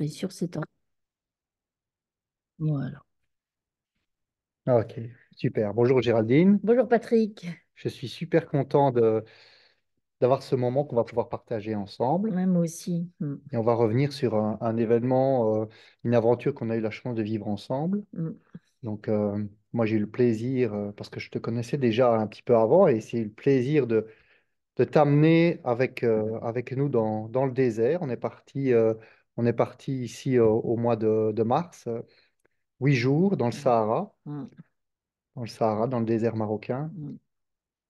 Et sur cet ordre. Voilà. Ok, super. Bonjour Géraldine. Bonjour Patrick. Je suis super content d'avoir ce moment qu'on va pouvoir partager ensemble. Ouais, moi aussi. Et on va revenir sur un événement, une aventure qu'on a eu la chance de vivre ensemble. Mm. Donc, moi, j'ai eu le plaisir, parce que je te connaissais déjà un petit peu avant, et c'est eu le plaisir de t'amener avec nous dans le désert. On est parti ici au mois de mars, 8 jours Mm. Mm. dans le Sahara, dans le désert marocain, Mm.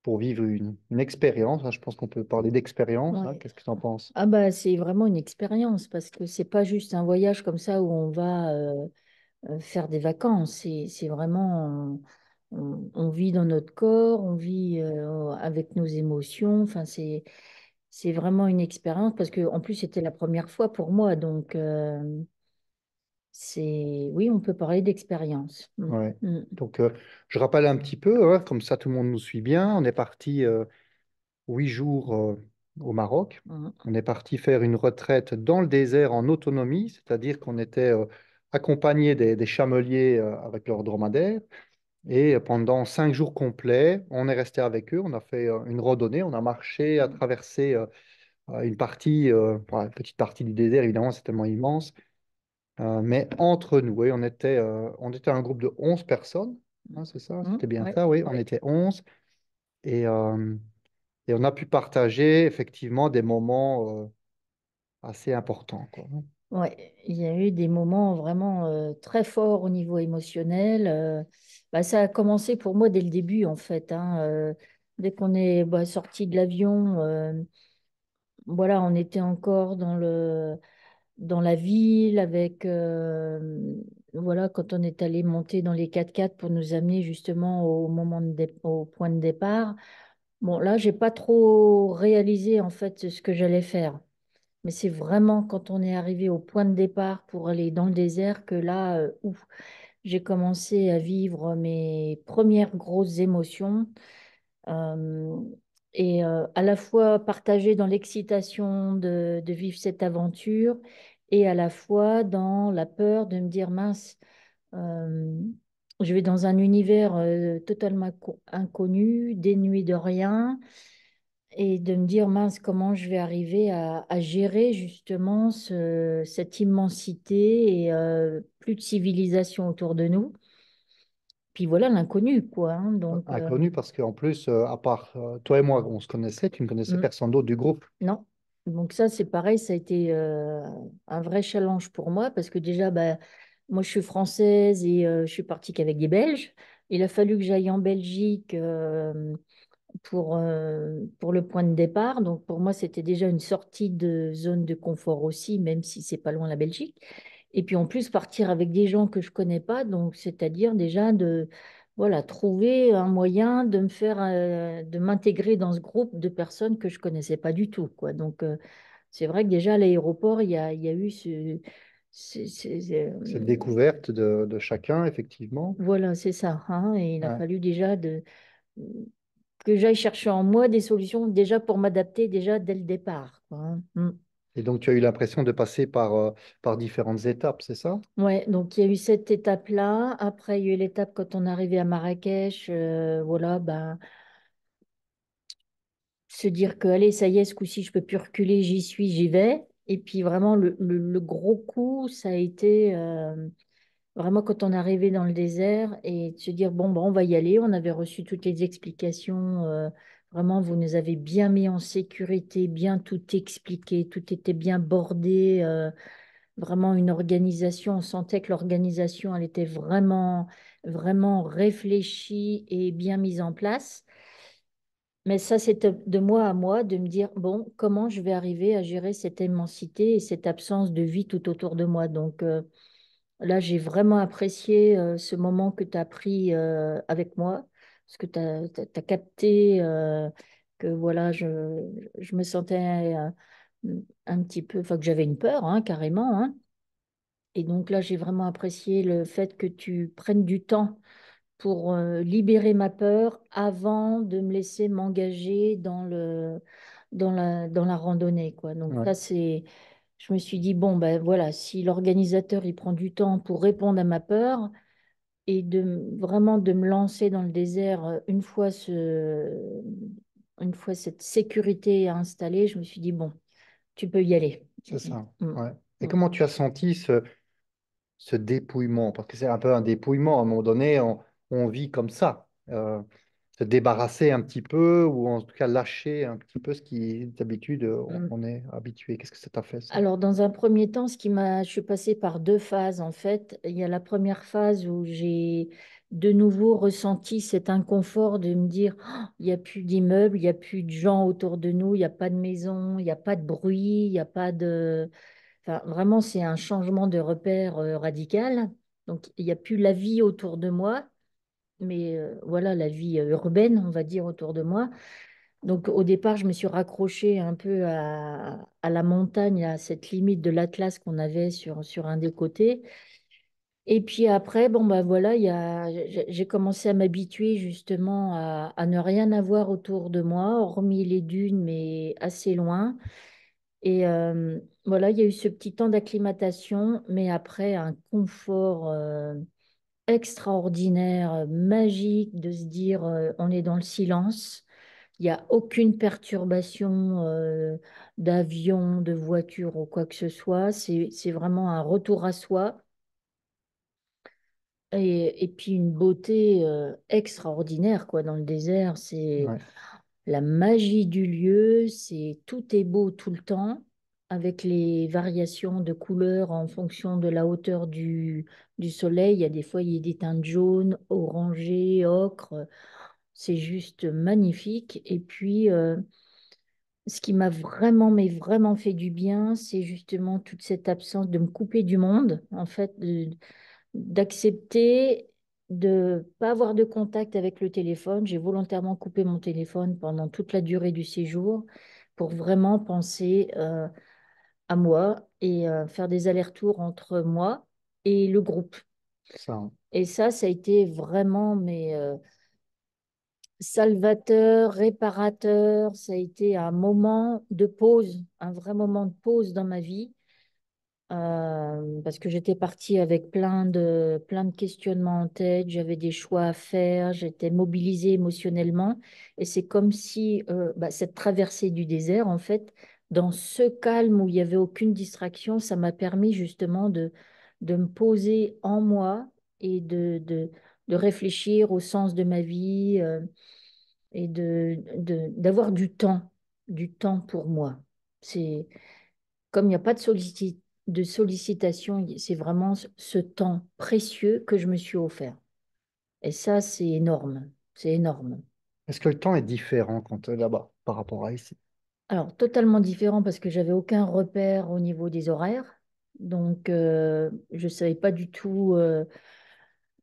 pour vivre une expérience, hein. Je pense qu'on peut parler d'expérience, hein. Ouais. Qu'est-ce que tu en penses? Ah bah c'est vraiment une expérience parce que c'est pas juste un voyage comme ça où on va faire des vacances. C'est vraiment on vit dans notre corps, on vit avec nos émotions. Enfin c'est vraiment une expérience parce que en plus c'était la première fois pour moi donc c'est oui on peut parler d'expérience. Mm. Ouais. Mm. Donc, je rappelle un petit peu, hein, comme ça tout le monde nous suit bien. On est parti 8 jours au Maroc. Mm. On est parti faire une retraite dans le désert en autonomie, c'est-à-dire qu'on était accompagné des chameliers avec leurs dromadaires. Et pendant 5 jours complets, on est resté avec eux. On a fait une randonnée, on a marché, à Mm. traversé une partie, bon, une petite partie du désert, évidemment, c'est tellement immense. Mais entre nous, oui, on était un groupe de 11 personnes, hein, c'est ça, c'était bien Ouais, ça, oui, on ouais. était 11 et, euh, et on a pu partager effectivement des moments assez importants, quoi. Ouais, il y a eu des moments vraiment très forts au niveau émotionnel. Bah, ça a commencé pour moi dès le début, en fait, hein. Dès qu'on est sorti de l'avion, voilà, on était encore dans la ville avec, voilà, quand on est allé monter dans les 4x4 pour nous amener justement au point de départ. Bon, là, j'ai pas trop réalisé en fait ce que j'allais faire. Mais c'est vraiment quand on est arrivé au point de départ pour aller dans le désert que là, ouf, j'ai commencé à vivre mes premières grosses émotions. euh, et à la fois partager dans l'excitation de vivre cette aventure et à la fois dans la peur de me dire, mince, euh, je vais dans un univers totalement inconnu, dénué de rien et de me dire, mince, comment je vais arriver à gérer justement cette immensité et plus de civilisation autour de nous. Puis voilà l'inconnu, quoi, hein. Donc, Inconnu parce qu'en plus, à part toi et moi, on se connaissait, tu ne connaissais mm, personne d'autre du groupe. non. Donc ça, c'est pareil, ça a été un vrai challenge pour moi parce que déjà, bah, moi, je suis française et je suis partie qu'avec des Belges. Il a fallu que j'aille en Belgique. Pour le point de départ. Donc pour moi, c'était déjà une sortie de zone de confort aussi, même si c'est pas loin la Belgique. Et puis en plus, partir avec des gens que je connais pas, donc c'est-à-dire déjà de voilà, trouver un moyen de me faire de m'intégrer dans ce groupe de personnes que je connaissais pas du tout, quoi. Donc c'est vrai que déjà à l'aéroport, il y a eu Cette découverte de chacun, effectivement. voilà, c'est ça, hein. Et il a Ouais. fallu déjà que j'aille chercher en moi des solutions déjà pour m'adapter déjà dès le départ, quoi, hein. Mm. Et donc, tu as eu l'impression de passer par différentes étapes, c'est ça? Ouais, donc il y a eu cette étape-là. Après, il y a eu l'étape quand on est arrivé à Marrakech, voilà, ben, se dire que, allez, ça y est, ce coup-ci, je peux plus reculer, j'y suis, j'y vais. Et puis vraiment, le gros coup, ça a été vraiment quand on est arrivé dans le désert et de se dire, bon, bon, on va y aller. On avait reçu toutes les explications. Vraiment, vous nous avez bien mis en sécurité, bien tout expliqué, tout était bien bordé. Vraiment une organisation, on sentait que l'organisation, elle était vraiment, vraiment réfléchie et bien mise en place. Mais ça, c'est de moi à moi de me dire, bon, comment je vais arriver à gérer cette immensité et cette absence de vie tout autour de moi. Donc là, j'ai vraiment apprécié ce moment que tu as pris avec moi, parce que tu as, capté que voilà, je me sentais un petit peu, enfin que j'avais une peur, hein, carrément, hein. Et donc là, j'ai vraiment apprécié le fait que tu prennes du temps pour libérer ma peur avant de me laisser m'engager dans la randonnée, quoi. Donc Ouais. ça, c'est... je me suis dit, bon, ben voilà, si l'organisateur il prend du temps pour répondre à ma peur et vraiment de me lancer dans le désert une fois cette sécurité installée, je me suis dit, bon, tu peux y aller. C'est ça. Mm, Ouais. Et mm. comment tu as senti ce dépouillement? Parce que c'est un peu un dépouillement. À un moment donné, on vit comme ça. Se débarrasser un petit peu, ou en tout cas lâcher un petit peu ce qui, d'habitude, Mm. on est habitué. Qu'est-ce que ça t'a fait, ça? Alors, dans un premier temps, je suis passée par deux phases en fait. Il y a la première phase où j'ai de nouveau ressenti cet inconfort de me dire, oh, il n'y a plus d'immeubles, il n'y a plus de gens autour de nous, il n'y a pas de maison, il n'y a pas de bruit, il n'y a pas de... Enfin, vraiment, c'est un changement de repère radical. Donc, il n'y a plus la vie autour de moi, mais voilà, la vie urbaine, on va dire, autour de moi. Donc au départ, je me suis raccrochée un peu à la montagne, à cette limite de l'Atlas qu'on avait sur un des côtés. Et puis après, bon bah voilà, j'ai commencé à m'habituer justement à ne rien avoir autour de moi, hormis les dunes, mais assez loin. Et voilà, il y a eu ce petit temps d'acclimatation, mais après un confort extraordinaire, magique, de se dire on est dans le silence. Il n'y a aucune perturbation d'avion, de voiture ou quoi que ce soit. C'est vraiment un retour à soi et puis une beauté extraordinaire quoi, dans le désert. C'est Ouais. la magie du lieu, c'est tout est beau tout le temps avec les variations de couleurs en fonction de la hauteur du soleil. Il y a des fois, il y a des teintes jaunes, orangées, ocre. C'est juste magnifique. Et puis, ce qui m'a vraiment, mais vraiment fait du bien, c'est justement toute cette absence de me couper du monde, en fait, d'accepter de pas avoir de contact avec le téléphone. J'ai volontairement coupé mon téléphone pendant toute la durée du séjour pour vraiment penser à moi et faire des allers-retours entre moi et le groupe. Ça, hein. Et ça a été vraiment salvateur, réparateur. Ça a été un moment de pause, un vrai moment de pause dans ma vie, parce que j'étais partie avec plein de questionnements en tête, j'avais des choix à faire, j'étais mobilisée émotionnellement. Et c'est comme si bah, cette traversée du désert, en fait, dans ce calme où il n'y avait aucune distraction, ça m'a permis justement de me poser en moi et de réfléchir au sens de ma vie. Et d'avoir du temps pour moi. C'est comme il n'y a pas de sollicitation, c'est vraiment ce temps précieux que je me suis offert. Et ça, c'est énorme. C'est énorme. Est-ce que le temps est différent quand tu es là-bas par rapport à ici? Alors, totalement différent parce que j'avais aucun repère au niveau des horaires. Donc, je ne savais pas du tout,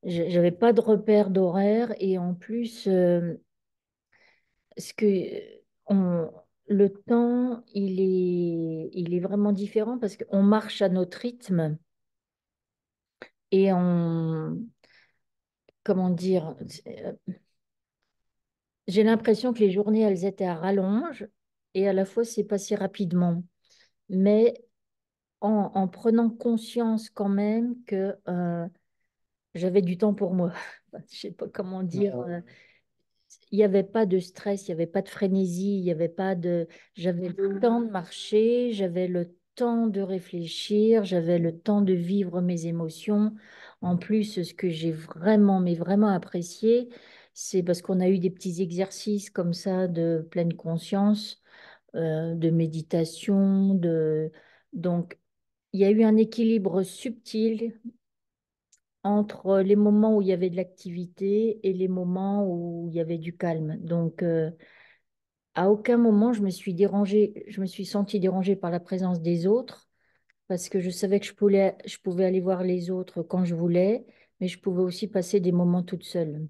j'avais pas de repère d'horaire. Et en plus, ce que on, le temps, il est vraiment différent parce qu'on marche à notre rythme et comment dire, j'ai l'impression que les journées, elles étaient à rallonge et à la fois, c'est passé rapidement. Mais en prenant conscience quand même que j'avais du temps pour moi. Je sais pas comment dire. Il n'y avait pas de stress, il n'y avait pas de frénésie, il y avait pas de... J'avais le temps de marcher, j'avais le temps de réfléchir, j'avais le temps de vivre mes émotions. En plus, ce que j'ai vraiment, mais vraiment apprécié, c'est parce qu'on a eu des petits exercices comme ça de pleine conscience, de méditation, Donc, il y a eu un équilibre subtil entre les moments où il y avait de l'activité et les moments où il y avait du calme. Donc, à aucun moment je me suis dérangée, je me suis sentie dérangée par la présence des autres parce que je savais que je pouvais aller voir les autres quand je voulais, mais je pouvais aussi passer des moments toute seule.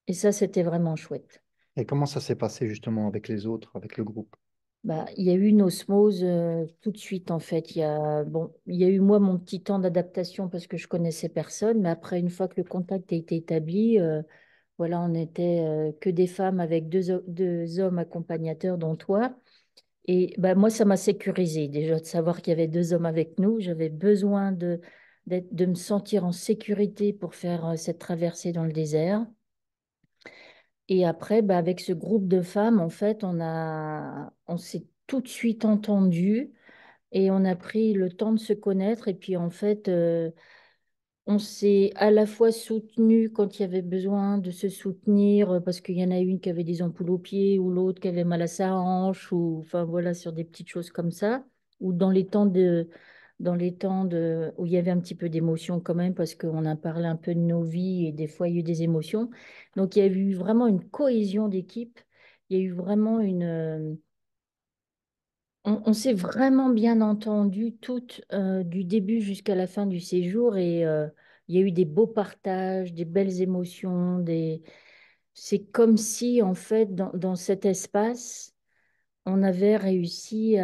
Et ça, c'était vraiment chouette. Et comment ça s'est passé justement avec les autres, avec le groupe? Bah, il y a eu une osmose tout de suite en fait. Bon, il y a eu moi mon petit temps d'adaptation parce que je connaissais personne, mais après une fois que le contact a été établi, voilà, on était que des femmes avec deux hommes accompagnateurs dont toi. Et bah, moi, ça m'a sécurisé déjà de savoir qu'il y avait deux hommes avec nous. J'avais besoin de me sentir en sécurité pour faire cette traversée dans le désert. Et après, bah, avec ce groupe de femmes, en fait, on s'est tout de suite entendu et on a pris le temps de se connaître. Et puis, en fait, on s'est à la fois soutenu quand il y avait besoin de se soutenir, parce qu'il y en a une qui avait des ampoules aux pieds, ou l'autre qui avait mal à sa hanche, ou enfin voilà, sur des petites choses comme ça, ou dans les temps où il y avait un petit peu d'émotion quand même, parce qu'on a parlé un peu de nos vies et des fois il y a eu des émotions. Donc il y a eu vraiment une cohésion d'équipe, il y a eu vraiment on s'est vraiment bien entendu toutes, du début jusqu'à la fin du séjour et il y a eu des beaux partages, des belles émotions, c'est comme si en fait dans cet espace, on avait réussi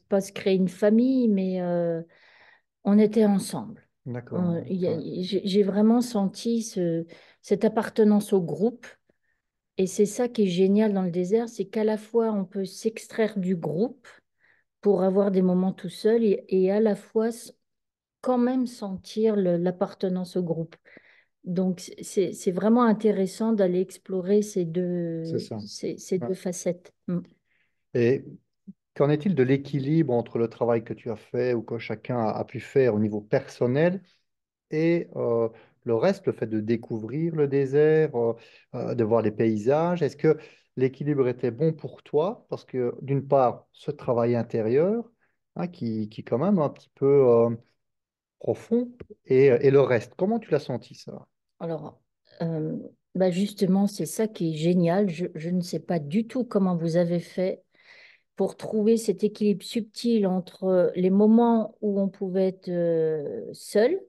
pas se créer une famille, mais on était ensemble. D'accord. Ouais. J'ai vraiment senti cette appartenance au groupe. Et c'est ça qui est génial dans le désert, c'est qu'à la fois on peut s'extraire du groupe pour avoir des moments tout seul et à la fois quand même sentir l'appartenance au groupe. Donc c'est vraiment intéressant d'aller explorer C'est ça. ces Ouais. deux facettes. Mm. Et qu'en est-il de l'équilibre entre le travail que tu as fait ou que chacun a pu faire au niveau personnel et le reste, le fait de découvrir le désert, de voir les paysages? Est-ce que l'équilibre était bon pour toi? Parce que d'une part, ce travail intérieur, hein, qui est quand même un petit peu profond, et le reste, comment tu l'as senti ça? Alors, euh, bah justement, c'est ça qui est génial. Je ne sais pas du tout comment vous avez fait pour trouver cet équilibre subtil entre les moments où on pouvait être seul,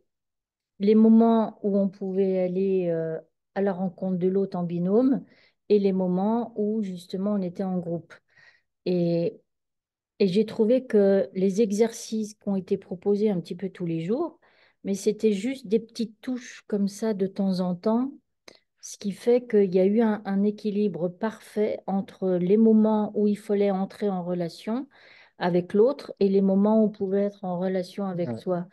les moments où on pouvait aller à la rencontre de l'autre en binôme et les moments où justement on était en groupe. Et, et j'ai trouvé que les exercices qui ont été proposés un petit peu tous les jours, mais c'était juste des petites touches comme ça de temps en temps, ce qui fait qu'il y a eu un équilibre parfait entre les moments où il fallait entrer en relation avec l'autre et les moments où on pouvait être en relation avec Ouais, soi.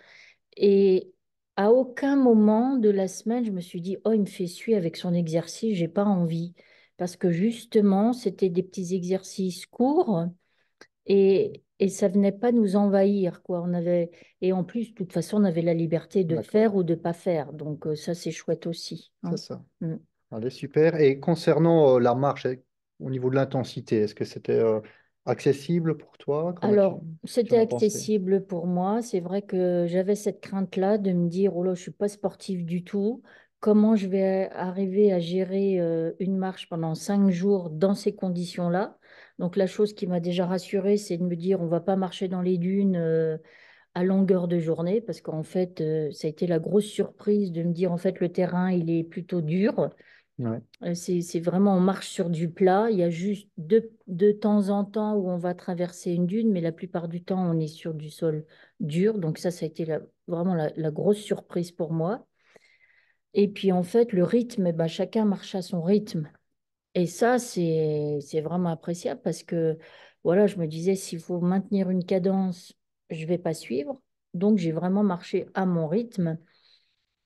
Et à aucun moment de la semaine, je me suis dit, oh, il me fait suer avec son exercice, j'ai pas envie. Parce que justement, c'était des petits exercices courts et ça venait pas nous envahir, quoi. Et en plus, de toute façon, on avait la liberté de d'accord, faire ou de pas faire. Donc, ça, c'est chouette aussi, c'est hein. ça. Mm. Allez, super. Et concernant la marche, au niveau de l'intensité, est-ce que c'était accessible pour toi? Alors, Tu en c'était as pensé? accessible pour moi. C'est vrai que j'avais cette crainte-là de me dire, oh là, je suis pas sportive du tout. Comment je vais arriver à gérer une marche pendant 5 jours dans ces conditions-là? Donc, la chose qui m'a déjà rassurée, c'est de me dire, on va pas marcher dans les dunes à longueur de journée, parce qu'en fait, ça a été la grosse surprise de me dire, en fait, le terrain, il est plutôt dur. Ouais, C'est vraiment, on marche sur du plat. Il y a juste de temps en temps où on va traverser une dune, mais la plupart du temps, on est sur du sol dur. Donc ça a été vraiment la grosse surprise pour moi. Et puis en fait, le rythme, eh ben, chacun marche à son rythme. Et ça, c'est vraiment appréciable parce que, voilà, je me disais, s'il faut maintenir une cadence, je vais pas suivre. Donc j'ai vraiment marché à mon rythme.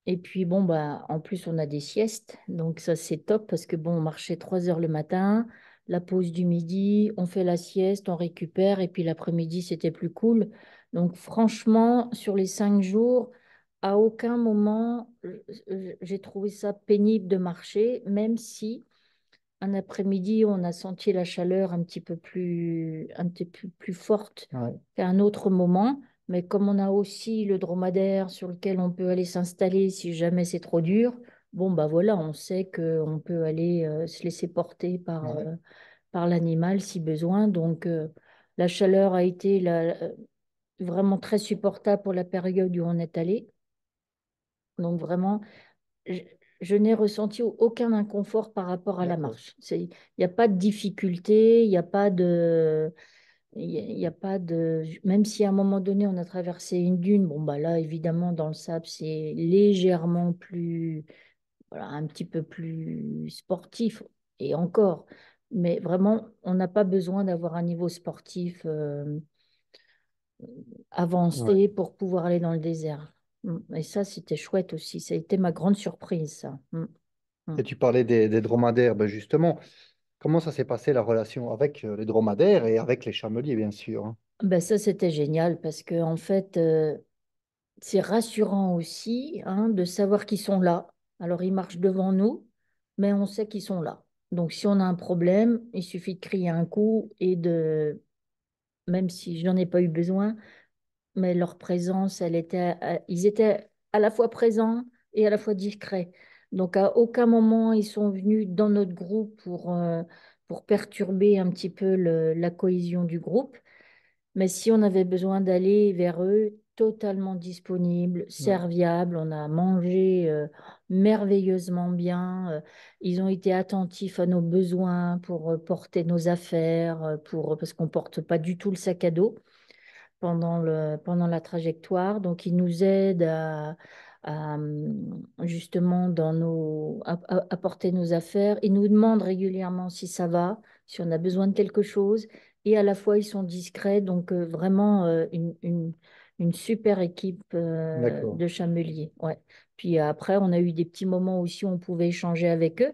Et puis bon, bah, en plus, on a des siestes. Donc ça, c'est top parce que bon, on marchait 3 heures le matin, la pause du midi, on fait la sieste, on récupère. Et puis l'après-midi, c'était plus cool. Donc franchement, sur les 5 jours, à aucun moment, j'ai trouvé ça pénible de marcher, même si un après-midi, on a senti la chaleur un petit peu plus forte ouais, qu'à un autre moment. Mais comme on a aussi le dromadaire sur lequel on peut aller s'installer si jamais c'est trop dur, bon, bah voilà, on sait qu'on peut aller se laisser porter ouais. par l'animal si besoin. Donc, la chaleur a été vraiment très supportable pour la période où on est allé. Donc, vraiment, je, je n'ai ressenti aucun inconfort par rapport à la D'accord. marche. Il n'y a pas de difficulté, il n'y a pas de, il y a pas de, même si à un moment donné on a traversé une dune, bon bah là évidemment dans le sable c'est légèrement plus, voilà, un petit peu plus sportif et encore. Mais vraiment, on n'a pas besoin d'avoir un niveau sportif Ouais. avancé pour pouvoir aller dans le désert. Et ça, c'était chouette aussi. Ça a été ma grande surprise, ça. Mm. Et tu parlais des dromadaires, ben justement, comment ça s'est passé la relation avec les dromadaires et avec les chameliers, bien sûr, hein. Ben ça, c'était génial parce que en fait, c'est rassurant aussi hein, de savoir qu'ils sont là. Alors, ils marchent devant nous, mais on sait qu'ils sont là. Donc, si on a un problème, il suffit de crier un coup et de, même si je n'en ai pas eu besoin, mais leur présence, ils étaient à la fois présents et à la fois discrets. Donc, à aucun moment, ils sont venus dans notre groupe pour perturber un petit peu la cohésion du groupe. Mais si on avait besoin d'aller vers eux, totalement disponible, Ouais. serviable, on a mangé merveilleusement bien. Ils ont été attentifs à nos besoins pour porter nos affaires, parce qu'on porte pas du tout le sac à dos pendant la trajectoire. Donc, ils nous aident justement à porter nos affaires. Ils nous demandent régulièrement si ça va, si on a besoin de quelque chose. Et à la fois, ils sont discrets. Donc, vraiment, une super équipe D'accord. de chameliers. Ouais. Puis après, on a eu des petits moments aussi où on pouvait échanger avec eux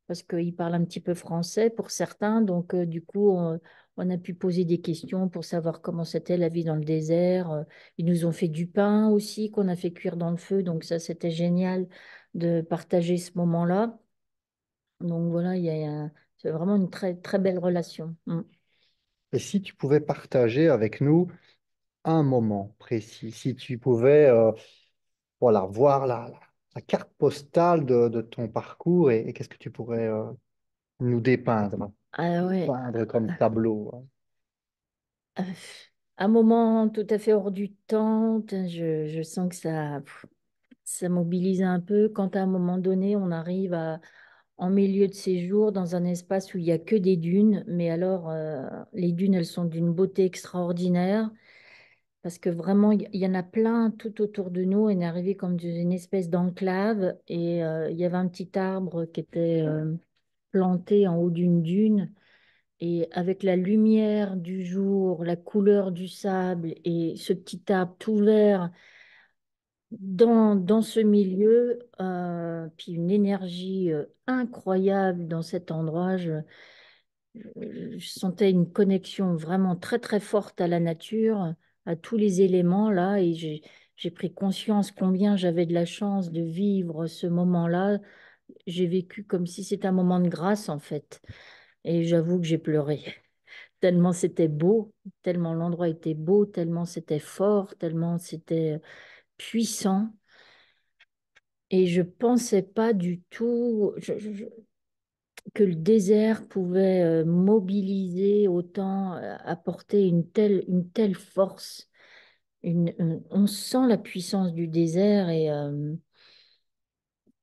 parce qu'ils parlent un petit peu français pour certains. Donc, du coup, on a pu poser des questions pour savoir comment c'était la vie dans le désert. Ils nous ont fait du pain aussi qu'on a fait cuire dans le feu. Donc, ça, c'était génial de partager ce moment-là. Donc, voilà, c'est vraiment une très, très belle relation. Mm. Et si tu pouvais partager avec nous un moment précis, si tu pouvais voilà, voir la carte postale de ton parcours et qu'est-ce que tu pourrais nous dépeindre, Ah ouais. peindre comme tableau, hein. Euh, Un moment tout à fait hors du temps. Je sens que ça mobilise un peu quand à un moment donné, on arrive en milieu de séjour dans un espace où il n'y a que des dunes. Mais alors, les dunes, elles sont d'une beauté extraordinaire parce que vraiment, il y en a plein tout autour de nous. On est arrivé comme dans une espèce d'enclave et il y avait un petit arbre qui était planté en haut d'une dune. Et avec la lumière du jour, la couleur du sable et ce petit arbre tout vert dans ce milieu, puis une énergie incroyable dans cet endroit. Je sentais une connexion vraiment très très forte à la nature, à tous les éléments là, et j'ai pris conscience combien j'avais de la chance de vivre ce moment-là. J'ai vécu comme si c'était un moment de grâce en fait, et j'avoue que j'ai pleuré. Tellement c'était beau, tellement l'endroit était beau, tellement c'était fort, tellement c'était puissant. Et je pensais pas du tout que le désert pouvait mobiliser autant, apporter une telle force. On sent la puissance du désert et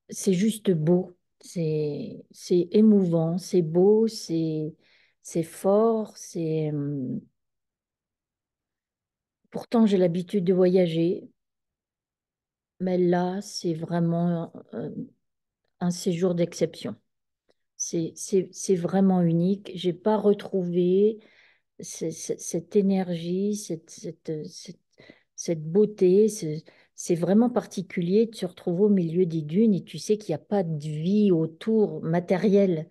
c'est juste beau. C'est émouvant, c'est beau, c'est fort, pourtant, j'ai l'habitude de voyager, mais là, c'est vraiment un séjour d'exception. C'est vraiment unique. J'ai pas retrouvé cette énergie, cette beauté. C'est vraiment particulier de se retrouver au milieu des dunes et tu sais qu'il n'y a pas de vie autour matérielle.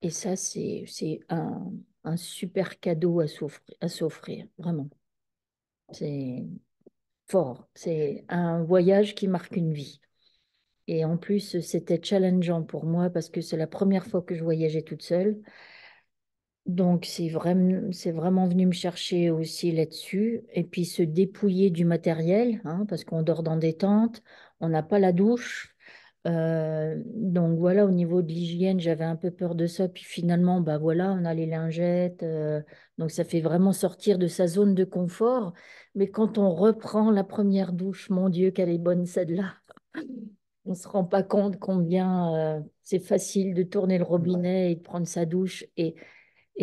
Et ça, c'est un super cadeau à s'offrir, vraiment. C'est fort. C'est un voyage qui marque une vie. Et en plus, c'était challengeant pour moi parce que c'est la première fois que je voyageais toute seule. Donc, c'est vraiment venu me chercher aussi là-dessus. Et puis, se dépouiller du matériel, hein, parce qu'on dort dans des tentes, on n'a pas la douche. Donc, voilà, au niveau de l'hygiène, j'avais un peu peur de ça. Puis finalement, bah voilà, on a les lingettes. Donc, ça fait vraiment sortir de sa zone de confort. Mais quand on reprend la première douche, mon Dieu, qu'elle est bonne celle-là. On ne se rend pas compte combien c'est facile de tourner le robinet et de prendre sa douche. Et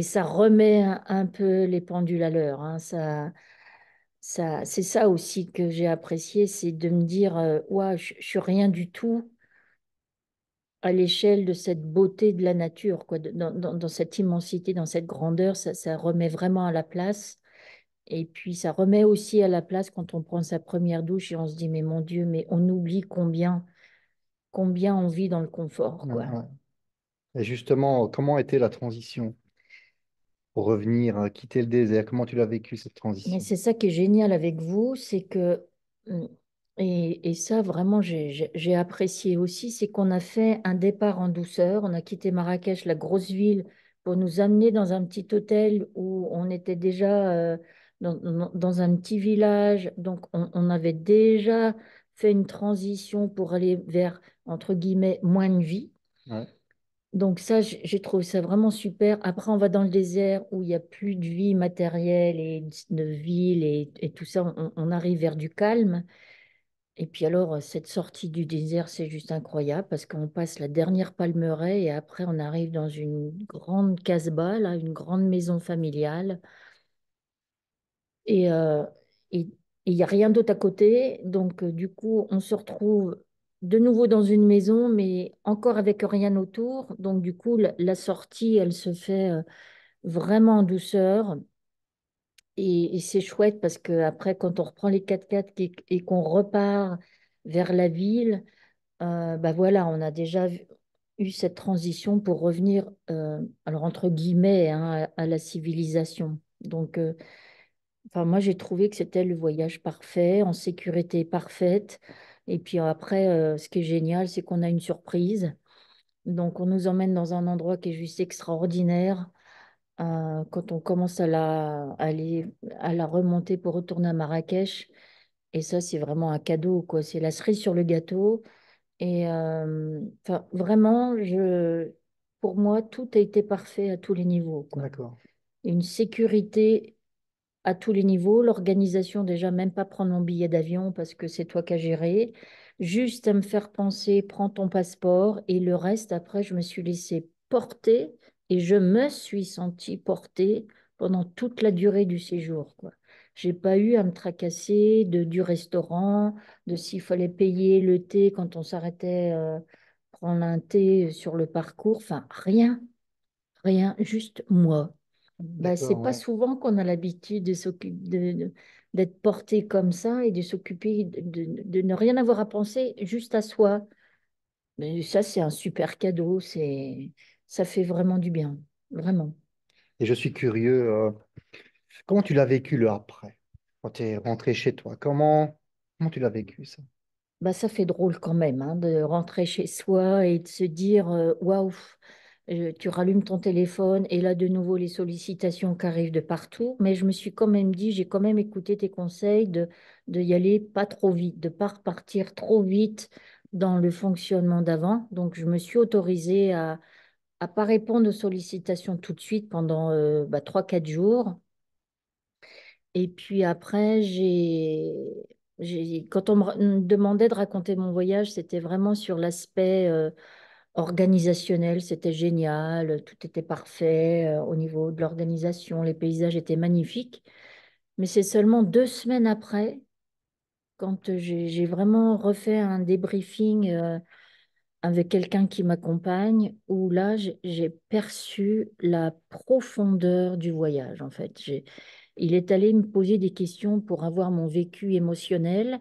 ça remet un peu les pendules à l'heure, hein. C'est ça aussi que j'ai apprécié, c'est de me dire, ouah, je suis rien du tout à l'échelle de cette beauté de la nature, quoi, dans cette immensité, dans cette grandeur, ça remet vraiment à la place. Et puis ça remet aussi à la place quand on prend sa première douche et on se dit, mais mon Dieu, mais on oublie combien on vit dans le confort, Ouais, quoi. ouais. Et justement, comment était la transition pour revenir, quitter le désert? Comment tu l'as vécu cette Mais transition? c'est ça qui est génial avec vous, c'est que, et ça vraiment j'ai apprécié aussi, c'est qu'on a fait un départ en douceur, on a quitté Marrakech, la grosse ville, pour nous amener dans un petit hôtel où on était déjà dans un petit village, donc on avait déjà fait une transition pour aller vers, entre guillemets, moins de vie. Ouais, Donc ça, j'ai trouvé ça vraiment super. Après, on va dans le désert où il n'y a plus de vie matérielle et de ville et tout ça. On arrive vers du calme. Et puis alors, cette sortie du désert, c'est juste incroyable parce qu'on passe la dernière Palmeraie et après, on arrive dans une grande casbah, là, une grande maison familiale. Et et il n'y a rien d'autre à côté. Donc, du coup, on se retrouve de nouveau dans une maison, mais encore avec rien autour. Donc, du coup, la sortie, elle se fait vraiment en douceur. Et c'est chouette parce que après, quand on reprend les 4x4 et qu'on repart vers la ville, bah voilà, on a déjà eu cette transition pour revenir, alors entre guillemets, hein, à la civilisation. Donc, enfin, moi, j'ai trouvé que c'était le voyage parfait, en sécurité parfaite. Et puis après, ce qui est génial, c'est qu'on a une surprise. Donc, on nous emmène dans un endroit qui est juste extraordinaire. Quand on commence à la remonter pour retourner à Marrakech. Et ça, c'est vraiment un cadeau, quoi. C'est la cerise sur le gâteau. Et enfin, vraiment, pour moi, tout a été parfait à tous les niveaux, quoi. d'accord. Une sécurité à tous les niveaux. L'organisation, déjà, même pas prendre mon billet d'avion parce que c'est toi qui as géré. Juste à me faire penser, prends ton passeport. Et le reste, après, je me suis laissée porter et je me suis sentie porter pendant toute la durée du séjour, quoi. J'ai pas eu à me tracasser du restaurant, de s'il fallait payer le thé quand on s'arrêtait prendre un thé sur le parcours. Enfin, rien, rien, juste moi. Bah, c'est D'accord, pas ouais. souvent qu'on a l'habitude de d'être porté comme ça et de s'occuper de ne rien avoir à penser, juste à soi. Mais ça, c'est un super cadeau. Ça fait vraiment du bien. Vraiment. Et je suis curieux, comment tu l'as vécu le après, quand tu es rentré chez toi? Comment tu l'as vécu ça? Bah, ça fait drôle quand même hein, de rentrer chez soi et de se dire waouh, tu rallumes ton téléphone et là de nouveau les sollicitations qui arrivent de partout. Mais je me suis quand même dit, j'ai quand même écouté tes conseils de y aller pas trop vite, de pas repartir trop vite dans le fonctionnement d'avant. Donc je me suis autorisée à pas répondre aux sollicitations tout de suite pendant 3-4 jours. Et puis après, quand on me demandait de raconter mon voyage, c'était vraiment sur l'aspect organisationnel. C'était génial, tout était parfait au niveau de l'organisation, les paysages étaient magnifiques. Mais c'est seulement 2 semaines après, quand j'ai vraiment refait un débriefing avec quelqu'un qui m'accompagne, où là, j'ai perçu la profondeur du voyage, en fait. Il est allé me poser des questions pour avoir mon vécu émotionnel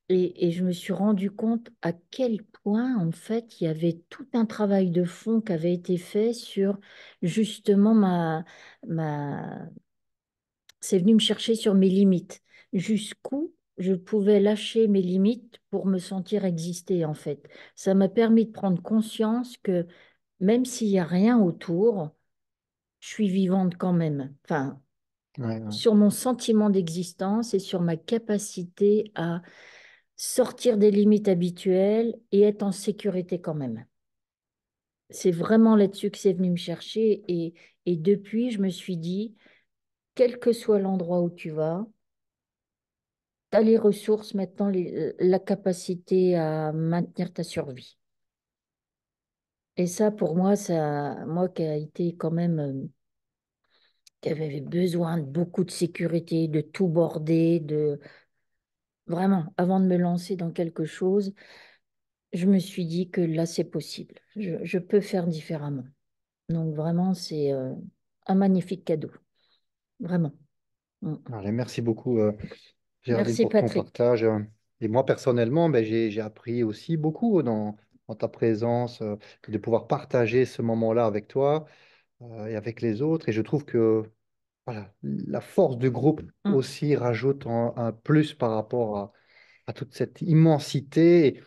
et je me suis rendu compte à quel point, en fait, il y avait tout un travail de fond qui avait été fait sur justement ma... C'est venu me chercher sur mes limites. Jusqu'où je pouvais lâcher mes limites pour me sentir exister, en fait. Ça m'a permis de prendre conscience que même s'il n'y a rien autour, je suis vivante quand même. Enfin, Ouais, ouais. sur mon sentiment d'existence et sur ma capacité à sortir des limites habituelles et être en sécurité quand même. C'est vraiment là-dessus que c'est venu me chercher et depuis, je me suis dit, quel que soit l'endroit où tu vas, tu as les ressources maintenant, la capacité à maintenir ta survie. Et ça, pour moi, moi qui a été quand même, qui avait besoin de beaucoup de sécurité, de tout border, vraiment, avant de me lancer dans quelque chose, je me suis dit que là, c'est possible. Je peux faire différemment. Donc vraiment, c'est un magnifique cadeau. Vraiment. Mm. Allez, merci beaucoup, Géraldine, Merci pour ton Patrick. partage. Et moi, personnellement, ben, j'ai appris aussi beaucoup dans ta présence, de pouvoir partager ce moment-là avec toi et avec les autres. Et je trouve que voilà, la force du groupe Mm. aussi rajoute un plus par rapport à toute cette immensité, et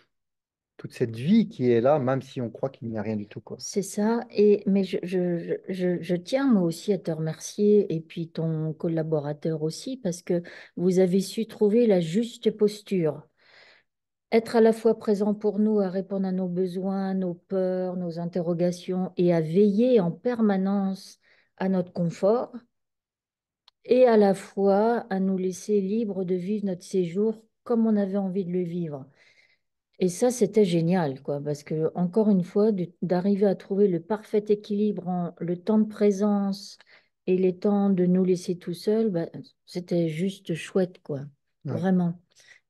toute cette vie qui est là, même si on croit qu'il n'y a rien du tout, quoi. C'est ça. Mais je tiens moi aussi à te remercier et puis ton collaborateur aussi parce que vous avez su trouver la juste posture. Être à la fois présent pour nous, à répondre à nos besoins, nos peurs, nos interrogations et à veiller en permanence à notre confort et à la fois à nous laisser libres de vivre notre séjour comme on avait envie de le vivre. Et ça, c'était génial, quoi, parce que, encore une fois, d'arriver à trouver le parfait équilibre en le temps de présence et les temps de nous laisser tout seuls, bah, c'était juste chouette, quoi, Ouais, vraiment.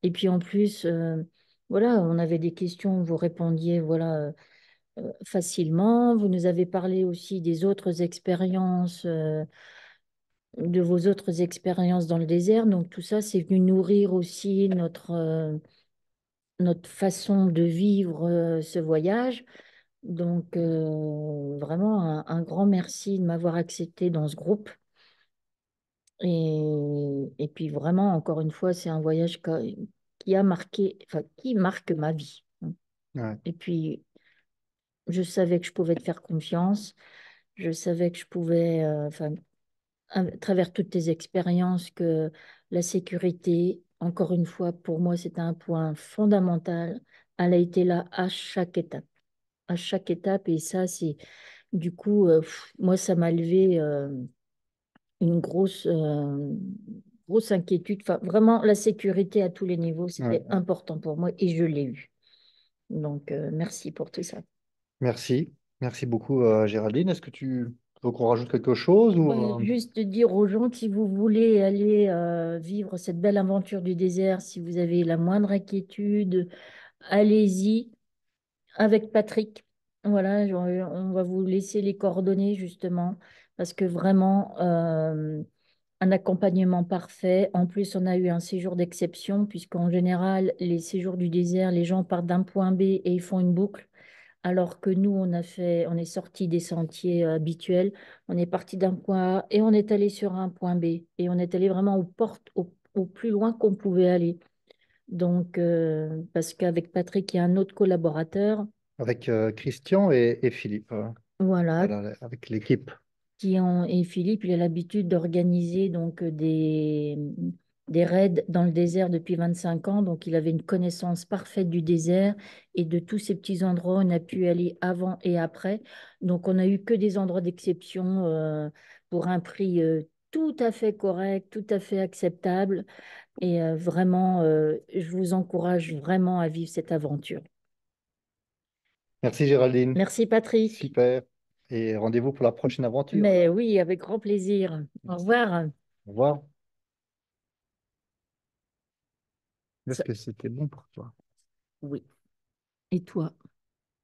Et puis en plus, voilà, on avait des questions, vous répondiez, voilà, facilement. Vous nous avez parlé aussi des autres expériences, de vos autres expériences dans le désert. Donc tout ça, c'est venu nourrir aussi notre façon de vivre ce voyage. Donc, vraiment, un grand merci de m'avoir accepté dans ce groupe. Et puis, vraiment, encore une fois, c'est un voyage qui a marqué, enfin, qui marque ma vie. ouais. Et puis, je savais que je pouvais te faire confiance. Je savais que je pouvais, enfin, à travers toutes tes expériences, que la sécurité, encore une fois, pour moi, c'était un point fondamental. Elle a été là à chaque étape. À chaque étape. Et ça, c'est du coup, moi, ça m'a levé une grosse inquiétude. Enfin, vraiment, la sécurité à tous les niveaux, Ouais. c'était important pour moi et je l'ai eu. Donc, merci pour tout ça. Merci. Merci beaucoup, Géraldine. Est-ce que tu veux qu'on rajoute quelque chose ou Ouais, juste dire aux gens que si vous voulez aller vivre cette belle aventure du désert, si vous avez la moindre inquiétude, allez-y avec Patrick. Voilà, on va vous laisser les coordonnées justement parce que vraiment, un accompagnement parfait. En plus, on a eu un séjour d'exception, puisqu'en général, les séjours du désert, les gens partent d'un point B et ils font une boucle. Alors que nous, on est sorti des sentiers habituels. On est parti d'un point A et on est allé sur un point B. Et on est allé vraiment aux portes, au plus loin qu'on pouvait aller. Donc, parce qu'avec Patrick, il y a un autre collaborateur, avec Christian et Philippe, voilà, voilà, avec l'équipe. et Philippe, il a l'habitude d'organiser donc des raids dans le désert depuis 25 ans. Donc, il avait une connaissance parfaite du désert et de tous ces petits endroits. On a pu aller avant et après. Donc, on n'a eu que des endroits d'exception pour un prix tout à fait correct, tout à fait acceptable. Et vraiment, je vous encourage vraiment à vivre cette aventure. Merci, Géraldine. Merci, Patrick. Super. Et rendez-vous pour la prochaine aventure. Mais oui, avec grand plaisir. Au revoir. Au revoir. Est-ce Ça- que c'était bon pour toi? Oui. Et toi?